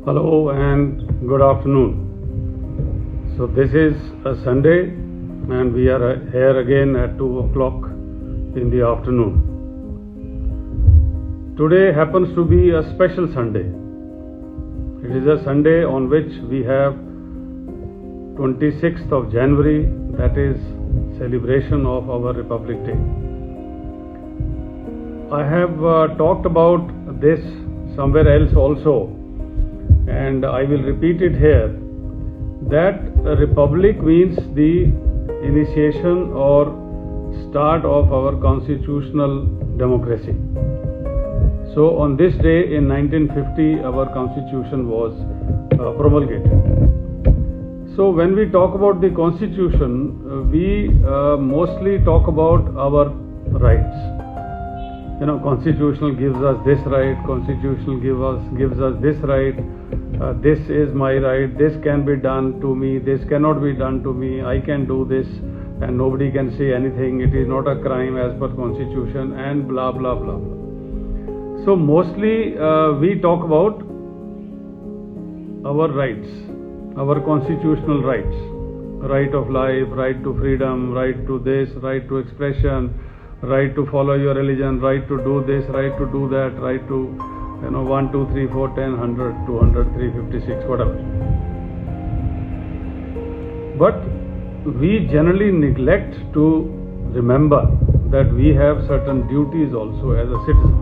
Hello and good afternoon. So this is a Sunday and we are here again at 2 o'clock in the afternoon. Today happens to be a special Sunday. It is a Sunday on which we have 26th of January, that is celebration of our Republic Day. I have talked about this somewhere else also, and I will repeat it here, that a republic means the initiation or start of our constitutional democracy. So on this day in 1950 our constitution was promulgated. So when we talk about the constitution, we mostly talk about our rights. Constitutional gives us this right, constitutional gives us this right, this is my right, this can be done to me, this cannot be done to me, I can do this and nobody can say anything, it is not a crime as per constitution, and blah blah blah blah. So mostly we talk about our rights, our constitutional rights, right of life, right to freedom, right to this, right to expression, right to follow your religion, right to do this, right to do that, right to 1, 2, 3, 4, 10, 100, 200, 356, whatever. But we generally neglect to remember that we have certain duties also as a citizen.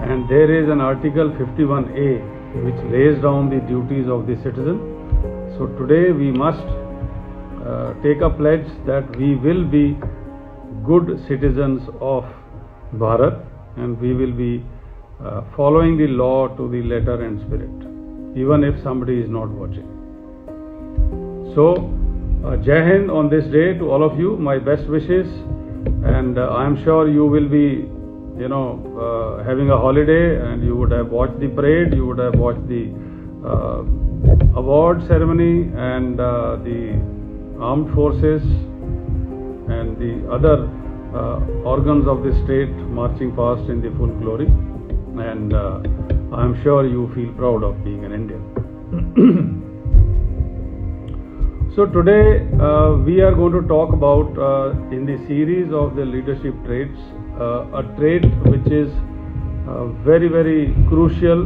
And there is an Article 51A which lays down the duties of the citizen. So today we must take a pledge that we will be good citizens of Bharat and we will be following the law to the letter and spirit, even if somebody is not watching. So, Jai Hind on this day to all of you, my best wishes, and I am sure you will be, having a holiday, and you would have watched the parade, you would have watched the award ceremony, and the armed forces and the other organs of the state marching past in the full glory, and I am sure you feel proud of being an Indian. So today we are going to talk about in the series of the leadership traits, a trait which is very very crucial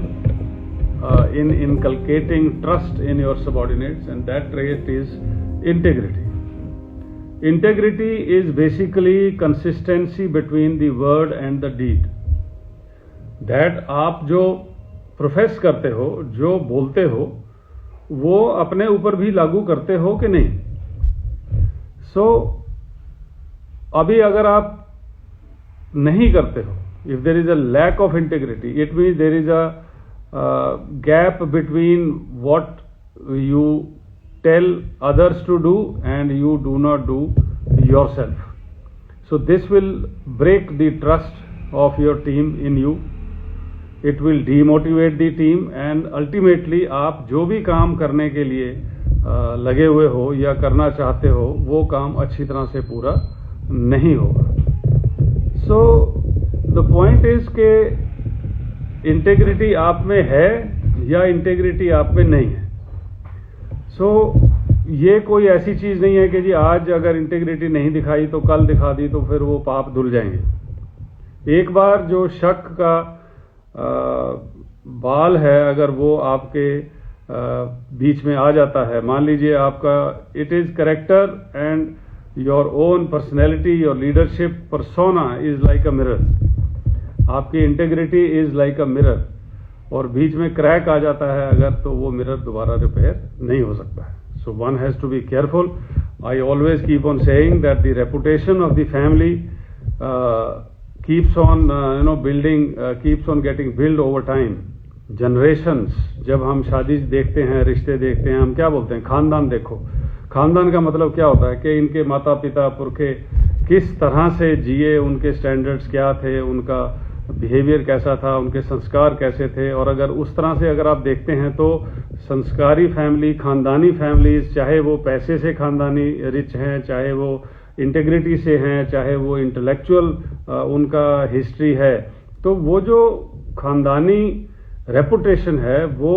in inculcating trust in your subordinates, and that trait is integrity. Integrity is basically consistency between the word and the deed. That आप जो profess करते हो, जो बोलते हो, वो अपने ऊपर भी लागू करते हो कि नहीं? So, अभी अगर आप नहीं करते हो, if there is a lack of integrity, it means there is a gap between what you tell others to do and you do not do yourself. So this will break the trust of your team in you. It will demotivate the team, and ultimately आप जो भी काम करने के लिए लगे हुए हो या करना चाहते हो, वो काम अच्छी तरह से पूरा नहीं होगा. So the point is कि इंटेग्रिटी आप में है या इंटेग्रिटी आप में नहीं है. So ये कोई ऐसी चीज नहीं है कि जी आज अगर इंटेग्रिटी नहीं दिखाई तो कल दिखा दी तो फिर वो पाप धुल जाएंगे. एक बार जो शक का बाल है, अगर वो आपके बीच में आ जाता है, मान लीजिए आपका it is character and your own personality, your leadership persona is like a mirror. आपकी integrity is like a mirror, और बीच में क्रैक आ जाता है अगर, तो वो मिरर दोबारा रिपेयर नहीं हो सकता है. So one has to be careful. I always keep on saying that the reputation of the family keeps on building, keeps on getting built over time. Generations, जब हम शादी देखते हैं, रिश्ते देखते हैं, हम क्या बोलते हैं? खानदान देखो. खानदान का मतलब क्या होता है कि इनके माता पिता पुरखे किस तरह से जिए, उनके स्टैंडर्ड्स क्या थे, उनका बिहेवियर कैसा था, उनके संस्कार कैसे थे. और अगर उस तरह से अगर आप देखते हैं तो संस्कारी फैमिली, खानदानी फैमिलीज, चाहे वो पैसे से खानदानी रिच हैं, चाहे वो इंटेग्रिटी से हैं, चाहे वो इंटेलेक्चुअल उनका हिस्ट्री है, तो वो जो खानदानी रेपुटेशन है वो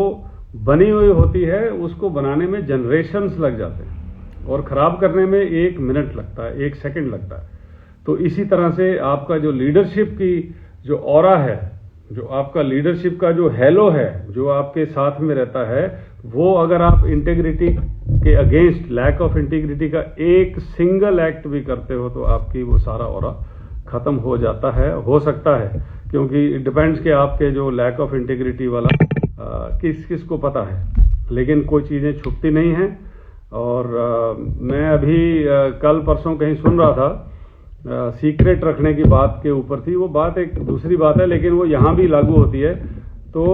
बनी हुई होती है उसको बनाने में जनरेशन्स लग जाते हैं और ख़राब करने में 1 मिनट लगता है, 1 सेकंड लगता है। तो इसी तरह से आपका जो लीडरशिप की जो ऑरा है, जो आपका लीडरशिप का जो हैलो है, जो आपके साथ में रहता है, वो अगर आप इंटेग्रिटी के अगेंस्ट, लैक ऑफ इंटीग्रिटी का एक सिंगल एक्ट भी करते हो तो आपकी वो सारा ऑरा खत्म हो जाता है, हो सकता है, क्योंकि इट डिपेंड्स कि आपके जो लैक ऑफ इंटीग्रिटी वाला किस किस को पता है, लेकिन कोई चीज़ें छुपती नहीं हैं। और मैं अभी कल परसों कहीं सुन रहा था, सीक्रेट रखने की बात के ऊपर थी, वो बात एक दूसरी बात है लेकिन वो यहाँ भी लागू होती है। तो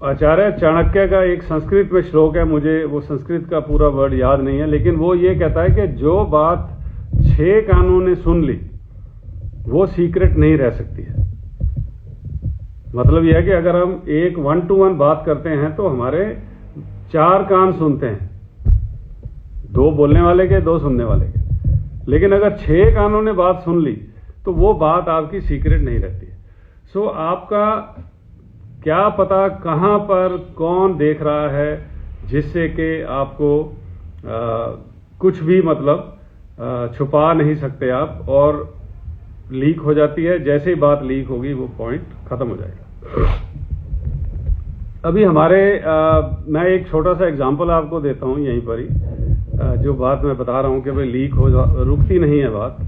आचार्य चाणक्य का एक संस्कृत में श्लोक है, मुझे वो संस्कृत का पूरा वर्ड याद नहीं है, लेकिन वो ये कहता है कि जो बात 6 कानों ने सुन ली वो सीक्रेट नहीं रह सकती है। मतलब यह है कि अगर हम एक 1-to-1 बात करते हैं तो हमारे 4 कान सुनते हैं, 2 बोलने वाले के, 2 सुनने वाले के। लेकिन अगर 6 कानों ने बात सुन ली तो वो बात आपकी सीक्रेट नहीं रहती है। सो आपका क्या पता कहाँ पर कौन देख रहा है, जिससे कि आपको कुछ भी मतलब छुपा नहीं सकते आप, और लीक हो जाती है। जैसे ही बात लीक होगी वो पॉइंट खत्म हो जाएगा। अभी हमारे मैं एक छोटा सा एग्जांपल आपको देता हूँ यहीं पर ही, जो बात मैं बता रहा हूँ कि भाई लीक हो रुकती नहीं है बात।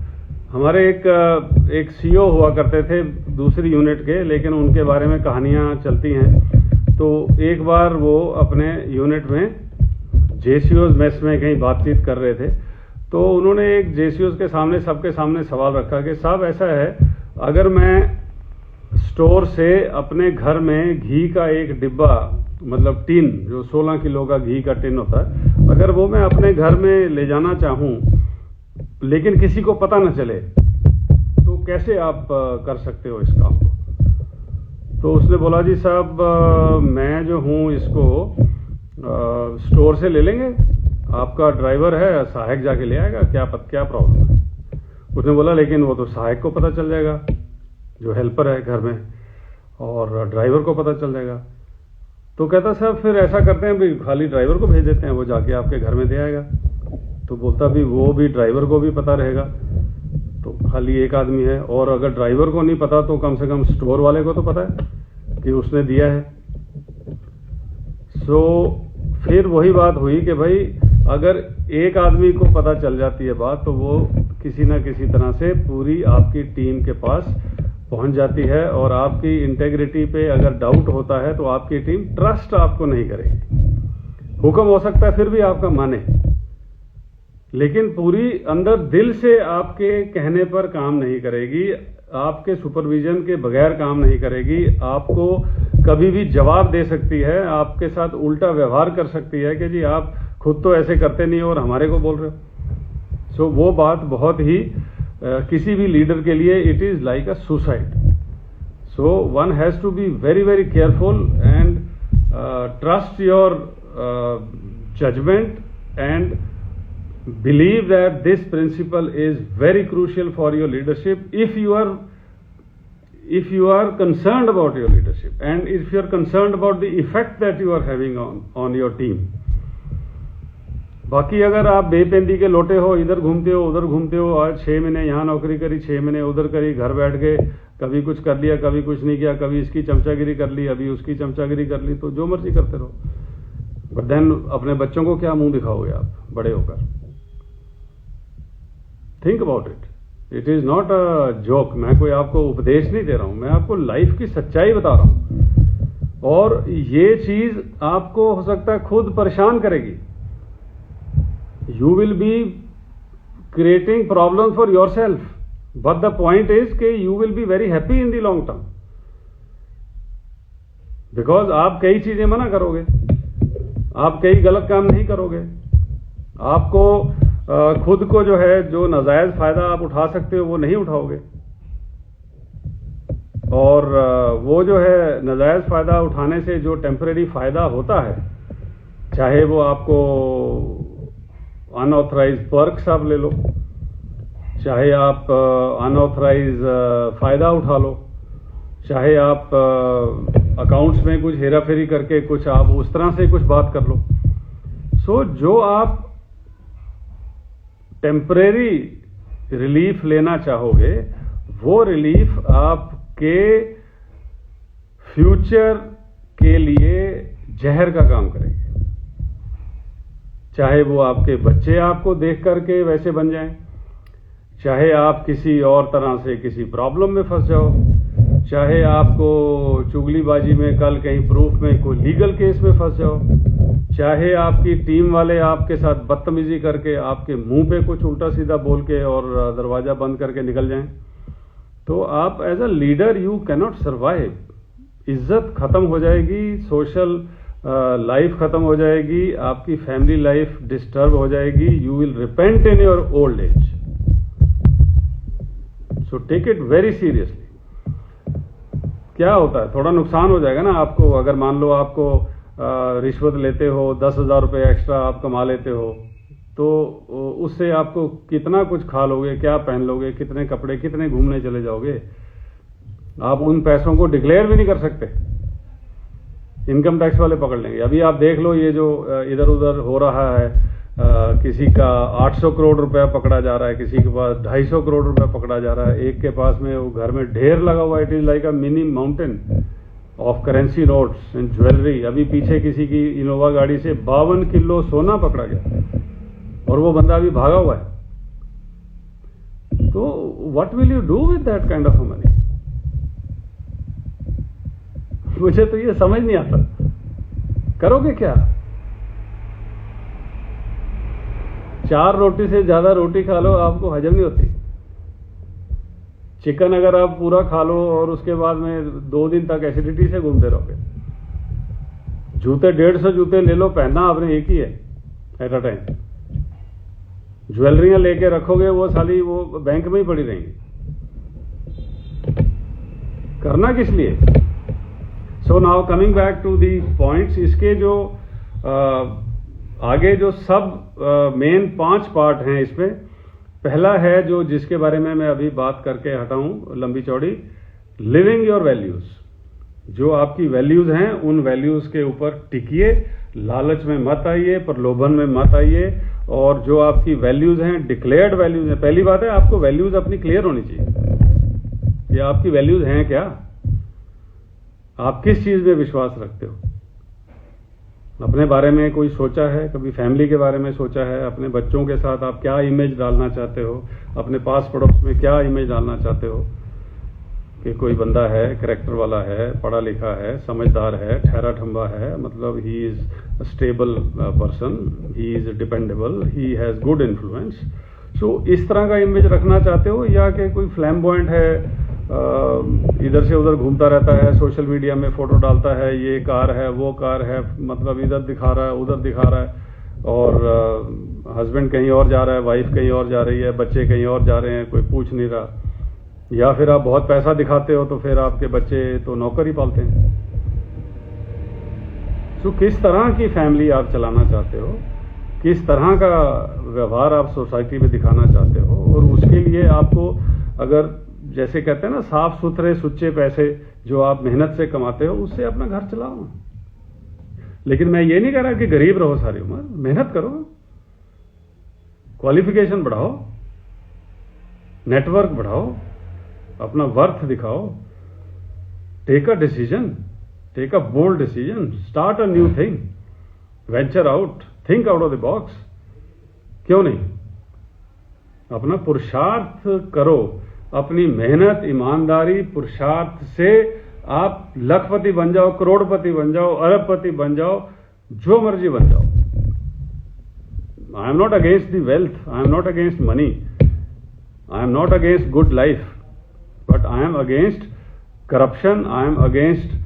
हमारे एक सीईओ हुआ करते थे दूसरी यूनिट के, लेकिन उनके बारे में कहानियाँ चलती हैं। तो एक बार वो अपने यूनिट में जेसीओज मेस में कहीं बातचीत कर रहे थे, तो उन्होंने एक जेसीओज के सामने, सबके सामने सवाल रखा कि साहब ऐसा है, अगर मैं स्टोर से अपने घर में घी का एक डिब्बा, मतलब टिन, जो 16 किलो का घी का टिन होता है, अगर वो मैं अपने घर में ले जाना चाहूँ लेकिन किसी को पता न चले, तो कैसे आप कर सकते हो इस काम को? तो उसने बोला, जी साहब मैं जो हूँ इसको स्टोर से ले लेंगे, आपका ड्राइवर है, सहायक जाके ले आएगा, क्या प्रॉब्लम है? उसने बोला, लेकिन वो तो सहायक को पता चल जाएगा, जो हेल्पर है घर में, और ड्राइवर को पता चल जाएगा। तो कहता साहब फिर ऐसा करते हैं भाई, खाली ड्राइवर को भेज देते हैं, वो जाके आपके घर में दे आएगा। तो बोलता भी वो भी ड्राइवर को भी पता रहेगा, तो खाली एक आदमी है, और अगर ड्राइवर को नहीं पता तो कम से कम स्टोर वाले को तो पता है कि उसने दिया है। सो फिर वही बात हुई कि भाई अगर एक आदमी को पता चल जाती है बात, तो वो किसी ना किसी तरह से पूरी आपकी टीम के पास पहुंच जाती है, और आपकी इंटेग्रिटी पे अगर डाउट होता है तो आपकी टीम ट्रस्ट आपको नहीं करेगी। हुक्म हो सकता है फिर भी आपका माने, लेकिन पूरी अंदर दिल से आपके कहने पर काम नहीं करेगी, आपके सुपरविजन के बगैर काम नहीं करेगी। आपको कभी भी जवाब दे सकती है, आपके साथ उल्टा व्यवहार कर सकती है कि जी आप खुद तो ऐसे करते नहीं और हमारे को बोल रहे हो। सो वो बात बहुत ही किसी भी लीडर के लिए it is like a suicide. So one has to be very very careful and trust your judgment and believe that this principle is very crucial for your leadership if you are concerned about your leadership and if you are concerned about the effect that you are having on your team. बाकी अगर आप बेपेंदी के लोटे हो, इधर घूमते हो उधर घूमते हो, आज 6 महीने यहाँ नौकरी करी, 6 महीने उधर करी, घर बैठ के कभी कुछ कर लिया, कभी कुछ नहीं किया, कभी इसकी चमचागिरी कर ली, अभी उसकी चमचागिरी कर ली, तो जो मर्जी करते रहो, बट देन अपने बच्चों को क्या मुंह दिखाओगे आप बड़े होकर? Think about it, it is not a joke. मैं कोई आपको उपदेश नहीं दे रहा हूं, मैं आपको लाइफ की सच्चाई बता रहा हूं, और ये चीज आपको हो सकता है खुद परेशान करेगी। You will be creating problem for yourself, but the point is कि you will be very happy in the long term, because आप कई चीजें मना करोगे, आप कई गलत काम नहीं करोगे, आपको खुद को जो है, जो नाजायज फायदा आप उठा सकते हो वो नहीं उठाओगे, और वो जो है नाजायज फायदा उठाने से जो टेम्परेरी फायदा होता है, चाहे वो आपको अनऑथराइज पर्क्स आप ले लो, चाहे आप अनऑथराइज फायदा उठा लो, चाहे आप अकाउंट्स में कुछ हेरा फेरी करके कुछ आप उस तरह से कुछ बात कर लो। सो जो आप टेम्परेरी रिलीफ लेना चाहोगे वो रिलीफ आपके फ्यूचर के लिए जहर का काम करेगी। चाहे वो आपके बच्चे आपको देख करके वैसे बन जाएं, चाहे आप किसी और तरह से किसी प्रॉब्लम में फंस जाओ, चाहे आपको चुगलीबाजी में कल कहीं प्रूफ में कोई लीगल केस में फंस जाओ, चाहे आपकी टीम वाले आपके साथ बदतमीजी करके आपके मुंह पे कुछ उल्टा सीधा बोल के और दरवाजा बंद करके निकल जाएं, तो आप as a leader you can not survive. इज्जत खत्म हो जाएगी, सोशल लाइफ खत्म हो जाएगी, आपकी फैमिली लाइफ डिस्टर्ब हो जाएगी, you will repent in your old age. So take it very seriously. क्या होता है, थोड़ा नुकसान हो जाएगा ना आपको, अगर मान लो आपको रिश्वत लेते हो, 10,000 रुपये एक्स्ट्रा आप कमा लेते हो, तो उससे आपको कितना कुछ खा लोगे, क्या पहन लोगे, कितने कपड़े, कितने घूमने चले जाओगे। आप उन पैसों को डिक्लेयर भी नहीं कर सकते, इनकम टैक्स वाले पकड़ लेंगे। अभी आप देख लो ये जो इधर उधर हो रहा है, किसी का 800 करोड़ रुपया पकड़ा जा रहा है, किसी के पास 250 करोड़ रुपया पकड़ा जा रहा है, एक के पास में वो घर में ढेर लगा हुआ। It is like a mini mountain of currency notes and jewellery. अभी पीछे किसी की इनोवा गाड़ी से 52 किलो सोना पकड़ा गया और वो बंदा अभी भागा हुआ है। तो what will you do with that kind of money? मुझे तो ये समझ नहीं आता, करोगे क्या? 4 रोटी से ज्यादा रोटी खा लो, आपको हजम नहीं होती। चिकन अगर आप पूरा खा लो और उसके बाद में 2 दिन तक एसिडिटी से घूमते रहोगे। जूते 150 जूते ले लो, पहनना आपने एक ही है एट अ टाइम। ज्वेलरियां लेके रखोगे, वो साली वो बैंक में ही पड़ी रहेंगी। करना किस लिए? So now coming back to the points, इसके जो आगे जो सब मेन 5 पार्ट हैं इसमें। पहला है जो जिसके बारे में मैं अभी बात करके हटाऊं लंबी चौड़ी, लिविंग योर वैल्यूज। जो आपकी वैल्यूज हैं उन वैल्यूज के ऊपर टिकिए, लालच में मत आइए, प्रलोभन में मत आइए। और जो आपकी वैल्यूज हैं, डिक्लेयर्ड वैल्यूज हैं। पहली बात है आपको वैल्यूज अपनी क्लियर होनी चाहिए। ये आपकी वैल्यूज हैं क्या? आप किस चीज में विश्वास रखते हो? अपने बारे में कोई सोचा है? कभी फैमिली के बारे में सोचा है? अपने बच्चों के साथ आप क्या इमेज डालना चाहते हो? अपने पास पड़ोस में क्या इमेज डालना चाहते हो कि कोई बंदा है, कैरेक्टर वाला है, पढ़ा लिखा है, समझदार है, ठहरा ठंबा है, मतलब he is stable person, he is dependable, he has good influence. So इस तरह का इमेज रखना चाहते हो, या कि कोई फ्लैम्बॉयंट है, इधर से उधर घूमता रहता है, सोशल मीडिया में फोटो डालता है, ये कार है, वो कार है, मतलब इधर दिखा रहा है, उधर दिखा रहा है, और हस्बैंड कहीं और जा रहा है, वाइफ कहीं और जा रही है, बच्चे कहीं और जा रहे हैं, कोई पूछ नहीं रहा। या फिर आप बहुत पैसा दिखाते हो तो फिर आपके बच्चे तो नौकर ही पालते हैं। तो किस तरह की फैमिली आप चलाना चाहते हो, किस तरह का व्यवहार आप सोसाइटी में दिखाना चाहते हो, और उसके लिए आपको, अगर जैसे कहते हैं ना, साफ सुथरे सुच्चे पैसे जो आप मेहनत से कमाते हो, उससे अपना घर चलाओ। लेकिन मैं ये नहीं कह रहा कि गरीब रहो सारी उम्र, मेहनत करो, क्वालिफिकेशन बढ़ाओ, नेटवर्क बढ़ाओ, अपना वर्थ दिखाओ, take a decision, take a bold decision, start a new thing, venture out, think out of the box. क्यों नहीं? अपना पुरुषार्थ करो, अपनी मेहनत, ईमानदारी, पुरुषार्थ से आप लखपति बन जाओ, करोड़पति बन जाओ, अरबपति बन जाओ, जो मर्जी बन जाओ। I am not against the wealth, I am not against money, I am not against good life, but I am against corruption, I am against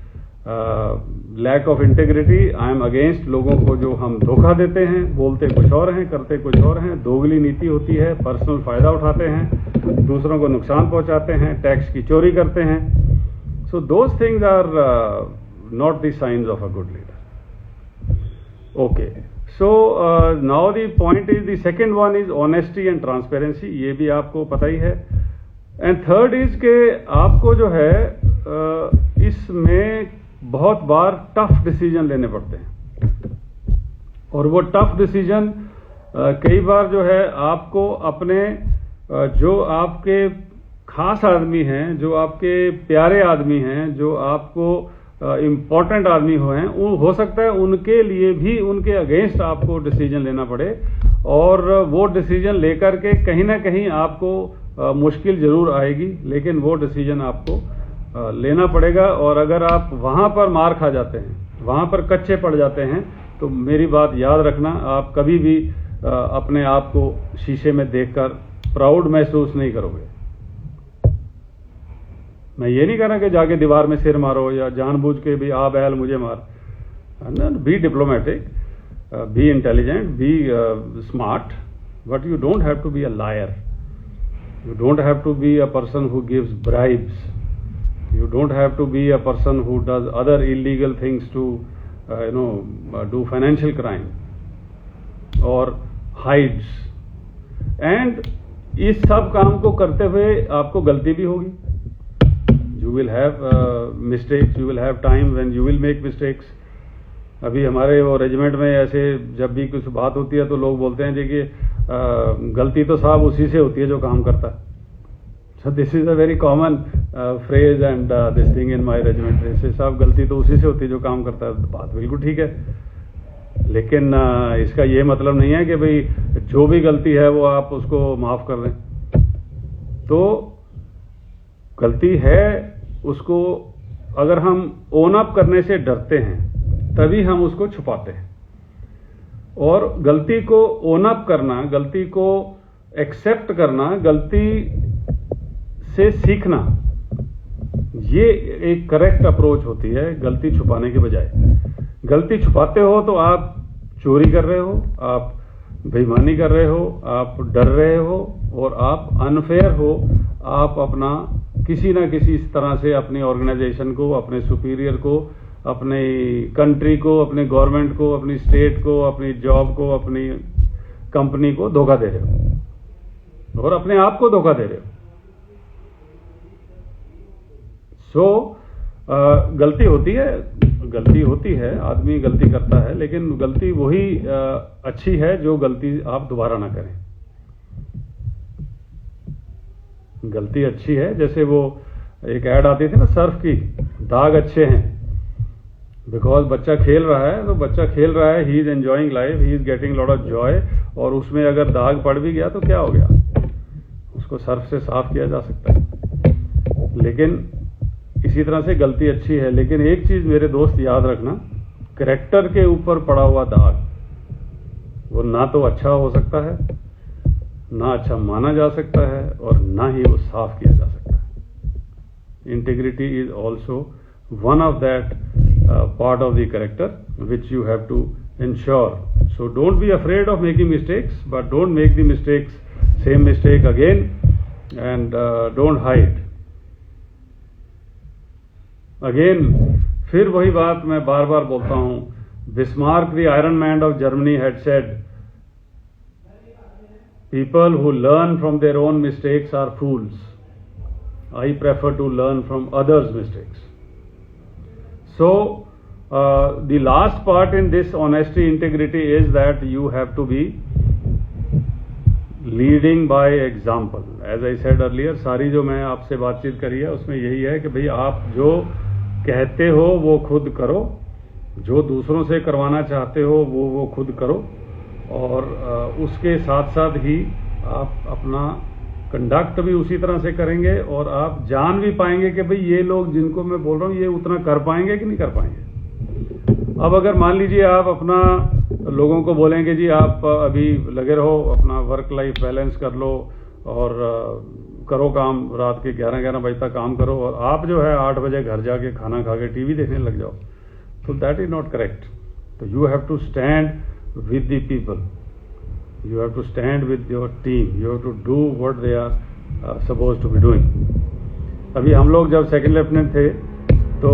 lack of integrity, I am against लोगों को जो हम धोखा देते हैं, बोलते कुछ और हैं, करते कुछ और हैं, दोगली नीति होती है, पर्सनल फायदा उठाते हैं, दूसरों को नुकसान पहुंचाते हैं, टैक्स की चोरी करते हैं। So those things are not the science of a good leader. Okay, so now the point is, the second one is honesty and transparency. ये भी आपको पता ही है। एंड थर्ड इज के आपको जो है इसमें बहुत बार टफ डिसीजन लेने पड़ते हैं, और वो टफ डिसीजन कई बार जो है आपको अपने जो आपके खास आदमी हैं, जो आपके प्यारे आदमी हैं, जो आपको इम्पोर्टेंट आदमी हो सकता है उनके लिए भी उनके अगेंस्ट आपको डिसीजन लेना पड़े, और वो डिसीजन लेकर के कहीं ना कहीं आपको मुश्किल जरूर आएगी, लेकिन वो डिसीजन आपको लेना पड़ेगा। और अगर आप वहां पर मार खा जाते हैं, वहां पर कच्चे पड़ जाते हैं, तो मेरी बात याद रखना, आप कभी भी अपने आप को शीशे में देखकर प्राउड महसूस नहीं करोगे। मैं ये नहीं कह रहा कि जाके दीवार में सिर मारो या जानबूझ के भी आ बैल मुझे मार। Be diplomatic, be intelligent, be smart, but you don't have to be a liar, you don't have to be a person who gives bribes, you don't have to be a person who does other illegal things to do financial crime or hides, and इस सब काम को करते हुए आपको गलती भी होगी, you will have mistakes, you will have time when you will make mistakes। अभी हमारे वो रेजिमेंट में ऐसे जब भी कुछ बात होती है तो लोग बोलते हैं जी कि गलती तो साहब उसी से होती है जो काम करता है। So this is a very common phrase and this thing in my regiment, ऐसे साहब गलती तो उसी से होती है जो काम करता है। बात बिल्कुल ठीक है, लेकिन इसका ये मतलब नहीं है कि भाई जो भी गलती है वो आप उसको माफ कर दें। तो गलती है, उसको अगर हम ओन अप करने से डरते हैं तभी हम उसको छुपाते हैं, और गलती को ओन अप करना, गलती को एक्सेप्ट करना, गलती से सीखना, ये एक करेक्ट अप्रोच होती है गलती छुपाने के बजाय। गलती छुपाते हो तो आप चोरी कर रहे हो, आप बेईमानी कर रहे हो, आप डर रहे हो, और आप अनफेयर हो। आप अपना किसी ना किसी तरह से अपनी ऑर्गेनाइजेशन को, अपने सुपीरियर को, अपने कंट्री को, अपने गवर्नमेंट को, अपनी स्टेट को, अपनी जॉब को, अपनी कंपनी को धोखा दे रहे हो, और अपने आप को धोखा दे रहे हो। गलती होती है, आदमी गलती करता है, लेकिन गलती वही अच्छी है जो गलती आप दोबारा ना करें। गलती अच्छी है, जैसे वो एक ऐड आती थी ना सर्फ की, दाग अच्छे हैं बिकॉज बच्चा खेल रहा है, तो बच्चा खेल रहा है, he is enjoying life, he is getting lot of Joy, और उसमें अगर दाग पड़ भी गया तो क्या हो गया, उसको सर्फ से साफ किया जा सकता है। लेकिन इसी तरह से गलती अच्छी है, लेकिन एक चीज मेरे दोस्त याद रखना, कैरेक्टर के ऊपर पड़ा हुआ दाग वो ना तो अच्छा हो सकता है, ना अच्छा माना जा सकता है, और ना ही वो साफ किया जा सकता है। Integrity is also one of that part of the character which you have to ensure. So don't be afraid of making mistakes, but don't make the same mistake again, and don't hide. Again, फिर वही बात मैं बार बार बोलता हूं, Bismarck, the Iron Man of Germany, had said, people who learn from their own mistakes are fools. I prefer to learn from others' mistakes. So the last part in this honesty, integrity is that you have to be leading by example. As I said earlier, सारी जो मैं आपसे बातचीत करी है उसमें यही है कि भाई आप जो कहते हो वो खुद करो, जो दूसरों से करवाना चाहते हो वो खुद करो, और उसके साथ साथ ही आप अपना कंडक्ट भी उसी तरह से करेंगे, और आप जान भी पाएंगे कि भाई ये लोग जिनको मैं बोल रहा हूँ ये उतना कर पाएंगे कि नहीं कर पाएंगे। अब अगर मान लीजिए आप अपना लोगों को बोलेंगे जी आप अभी लगे रहो, अपना वर्क लाइफ बैलेंस कर लो, और करो काम, रात के 11-11 बजे तक काम करो, और आप जो है 8 बजे घर जाके खाना खा के टीवी देखने लग जाओ, तो दैट इज नॉट करेक्ट। तो you have to stand with the people, you have to stand with your team, you have to do what they are supposed to be doing. अभी हम लोग जब सेकंड लेफ्टिनेंट थे, तो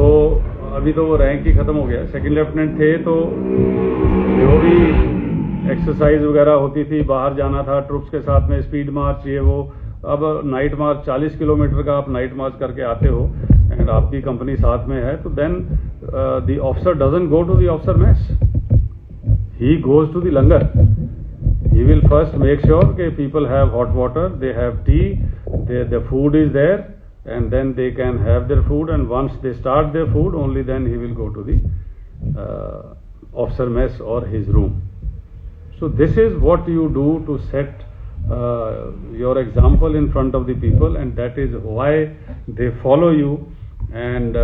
अभी तो वो रैंक ही खत्म हो गया, सेकंड लेफ्टिनेंट थे तो जो भी एक्सरसाइज वगैरह होती थी, बाहर जाना था ट्रुप्स के साथ में, स्पीड मार्च ये वो, अब नाइट मार्च 40 किलोमीटर का आप नाइट मार्च करके आते हो, एंड आपकी कंपनी साथ में है, तो then the officer doesn't go to the officer mess. He goes to the langar. He will first make sure that people have hot water, they have tea, the food is there, and then they can have their food, and once they start their food, only then he will go to the officer mess or his room. So this is what you do to set your example in front of the people, and that is why they follow you, and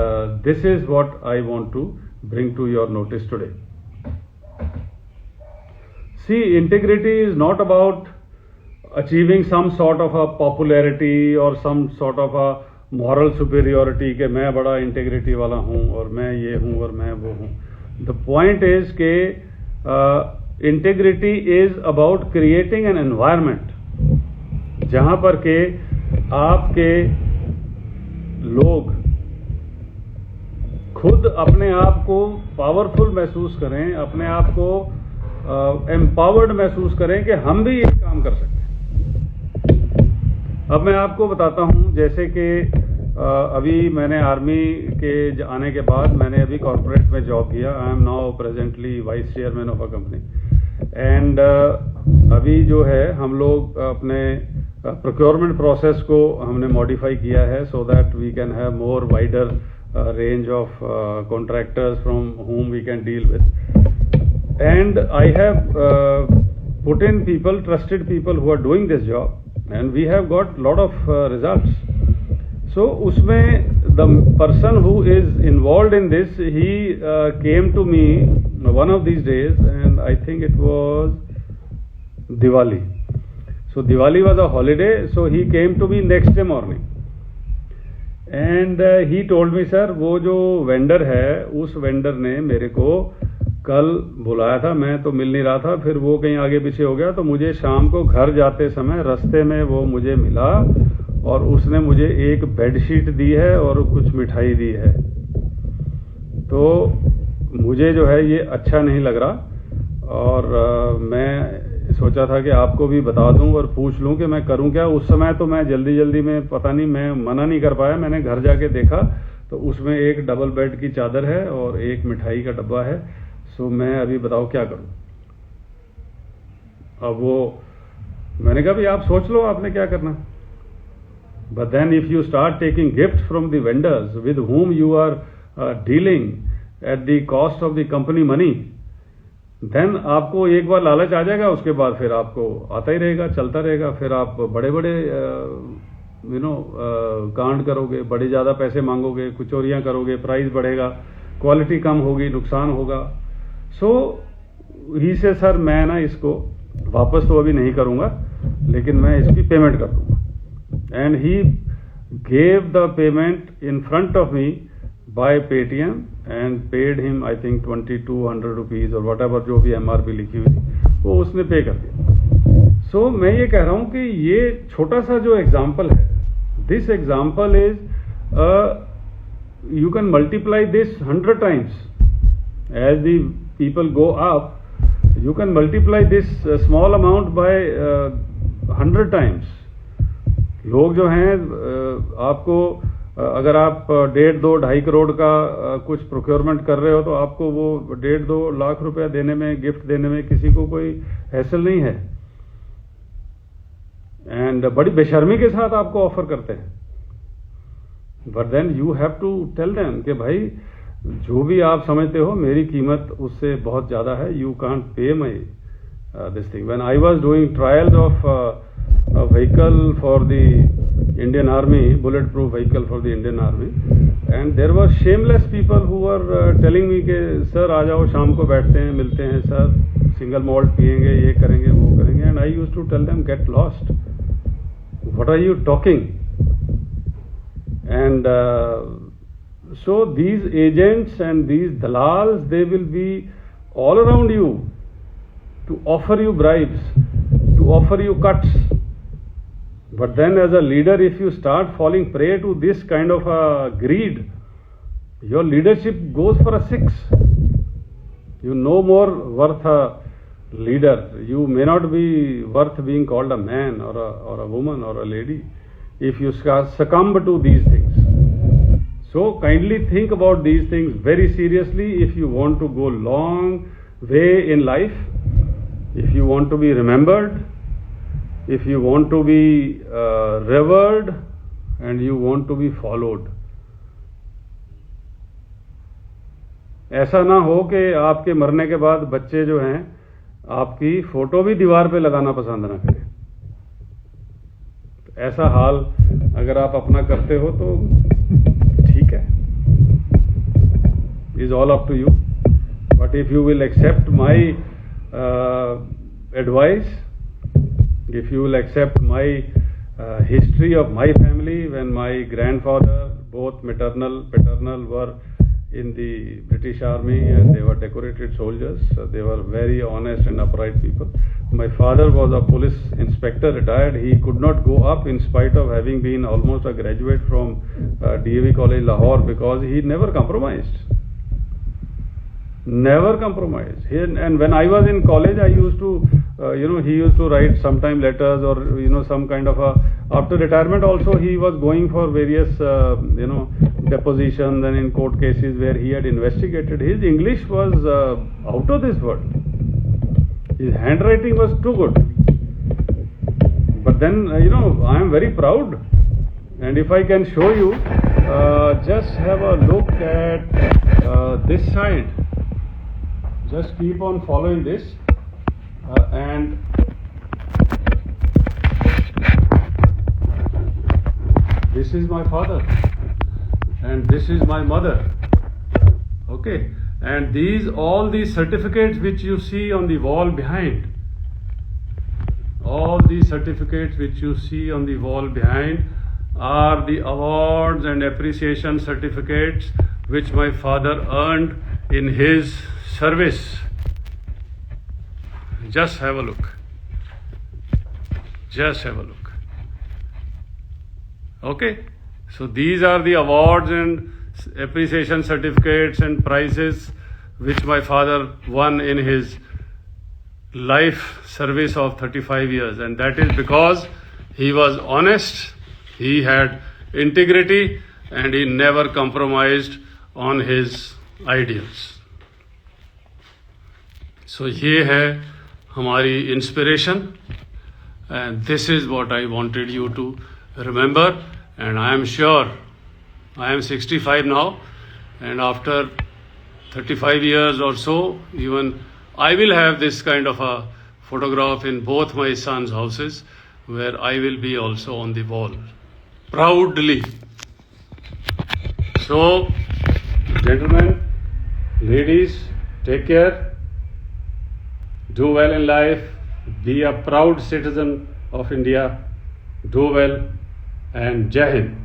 this is what I want to bring to your notice today. See, integrity is not about achieving some sort of a popularity or some sort of a moral superiority कि मैं बड़ा integrity वाला हूँ और मैं ये हूँ और मैं वो हूँ. The point is कि integrity is about creating an environment जहाँ पर के आपके लोग खुद अपने आप को पावरफुल महसूस करें, अपने आप को एम्पावर्ड महसूस करें कि हम भी ये काम कर सकते हैं. अब मैं आपको बताता हूँ, जैसे कि अभी मैंने आर्मी के आने के बाद मैंने अभी कॉर्पोरेट में जॉब किया. I am now presently vice chairman of a company, and अभी जो है हम लोग अपने प्रोक्योरमेंट प्रोसेस को हमने मॉडिफाई किया है so that we can have more wider range of contractors from whom we can deal with. And I have put in people, trusted people who are doing this job, and we have got lot of results. So usme the person who is involved in this, he came to me one of these days, and I think it was Diwali. So Diwali was a holiday, so he came to me next day morning. And he told me, sir वो जो vendor है उस vendor ने मेरे को कल बुलाया था, मैं तो मिल नहीं रहा था, फिर वो कहीं आगे पीछे हो गया, तो मुझे शाम को घर जाते समय रास्ते में वो मुझे मिला और उसने मुझे एक बेडशीट दी है और कुछ मिठाई दी है. तो मुझे जो है ये अच्छा नहीं लग रहा और मैं सोचा था कि आपको भी बता दूं और पूछ लूं कि मैं करूं क्या. उस समय तो मैं जल्दी में पता नहीं, मैं मना नहीं कर पाया. मैंने घर जाके देखा तो उसमें एक डबल बेड की चादर है और एक मिठाई का डब्बा है. सो मैं अभी बताओ क्या करूं. अब वो मैंने कहा भाई आप सोच लो आपने क्या करना. But then if you start taking gift from the vendors with whom you are dealing at the cost of the company money, then आपको एक बार लालच आ जाएगा, उसके बाद फिर आपको आता ही रहेगा, चलता रहेगा. फिर आप बड़े कांड करोगे, बड़े ज़्यादा पैसे मांगोगे, कुछ चोरियाँ करोगे, प्राइस बढ़ेगा, क्वालिटी कम होगी, नुकसान होगा. सो ही से सर मैं ना इसको वापस तो अभी नहीं करूँगा, लेकिन मैं इसकी पेमेंट कर दूँगा. And he gave the payment in front of me by Paytm and paid him I think 2200 rupees or whatever जो भी MRP लिखी हुई थी वो उसने पे कर दिया. सो मैं ये कह रहा हूँ कि ये छोटा सा जो एग्जाम्पल है, this example is you can multiply this 100 times. As the people go up, you can multiply this small amount by 100 times. लोग जो हैं आपको अगर आप 1.5-2-2.5 करोड़ का कुछ प्रोक्योरमेंट कर रहे हो तो आपको वो 1.5-2 लाख रुपया देने में, गिफ्ट देने में किसी को कोई हैसल नहीं है. एंड बड़ी बेशर्मी के साथ आपको ऑफर करते हैं. But then you have to tell them कि भाई जो भी आप समझते हो मेरी कीमत उससे बहुत ज़्यादा है. You can't pay my this thing. When I was doing trials of a vehicle for the Indian Army, bulletproof vehicle for the Indian Army, and there were shameless people who were telling me कि sir आ जाओ शाम को बैठते हैं, मिलते हैं sir, single malt पिएंगे, ये करेंगे वो करेंगे. and I used to tell them get lost, what are you talking. And so these agents and these dalals, they will be all around you to offer you bribes, to offer you cuts. But then as a leader, if you start falling prey to this kind of a greed, your leadership goes for a 6. You no more worth a leader. You may not be worth being called a man or a woman or a lady if you succumb to these things. So kindly think about these things very seriously if you want to go long way in life, if you want to be remembered, if you want to be revered, and you want to be followed. ऐसा ना हो कि आपके मरने के बाद बच्चे जो हैं आपकी फोटो भी दीवार पे लगाना पसंद ना करें. ऐसा हाल अगर आप अपना करते हो तो ठीक है, is all up to you. But if you will accept my advice, if you will accept my history of my family, when my grandfather, both maternal, paternal, were in the British Army and they were decorated soldiers, they were very honest and upright people. My father was a police inspector, retired. He could not go up in spite of having been almost a graduate from DAV College, Lahore, because he never compromised. Never compromised. And when I was in college, I used to, he used to write sometime letters or, some kind of a, after retirement also he was going for various, depositions and in court cases where he had investigated. His English was out of this world. His handwriting was too good. But then, I am very proud. And if I can show you, just have a look at this side. Just keep on following this and this is my father and this is my mother. Okay, and all these certificates which you see on the wall behind, all these certificates which you see on the wall behind are the awards and appreciation certificates which my father earned in his service. Just have a look. Just have a look. Okay? So these are the awards and appreciation certificates and prizes which my father won in his life service of 35 years. And that is because he was honest, he had integrity, and he never compromised on his ideals. So ये है हमारी inspiration, and this is what I wanted you to remember. And I am sure, I am 65 now, and after 35 years or so, even I will have this kind of a photograph in both my sons' houses, where I will be also on the wall, proudly. So, gentlemen, ladies, take care. Do well in life, be a proud citizen of India, do well, and Jai Hind.